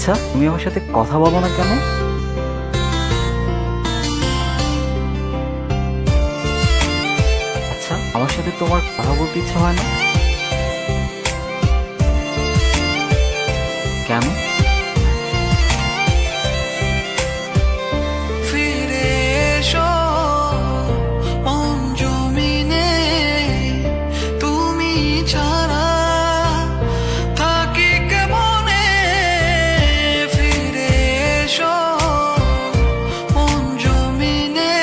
আচ্ছা, তুমি আমার সাথে কথা বলো না কেন? আচ্ছা, আমার সাথে তোমার কথা বলতে ইচ্ছা হয় না কেন? ফিরে এসো মন জমিনে, তুমি ছাড়া থাকি কেমনে। ফিরে এসো মন জমিনে,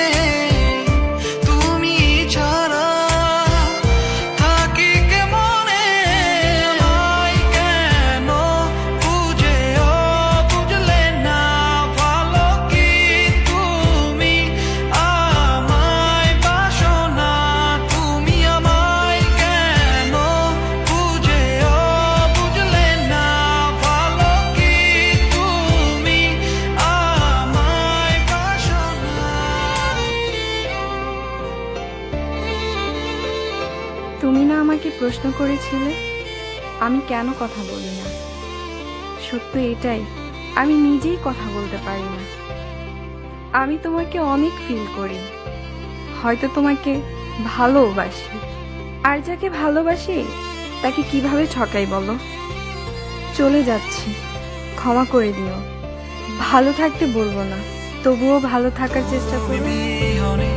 তুমি ছাড়া থাকি কেমনে। আমায় কেন বুঝেও বুঝলে না, ভালো কি তুমি আমায় বাসো না। তুমি আমায় কেন বুঝেও বুঝলে না, ভালো কি তুমি আমায় বাসো না। তুমি না আমাকে প্রশ্ন করেছিলে আমি কেন কথা বলি না? সত্য এটাই, আমি নিজেই কথা বলতে পারি না। আমি তোমাকে অনেক ফিল করি, হয়তো তোমাকে ভালোবাসি। আর যাকে ভালোবাসি তাকে কিভাবে ঠকাই বলো? চলে যাচ্ছি, ক্ষমা করে দিও। ভালো থাকতে বলবো না, তবুও ভালো থাকার চেষ্টা করবো। বিহনে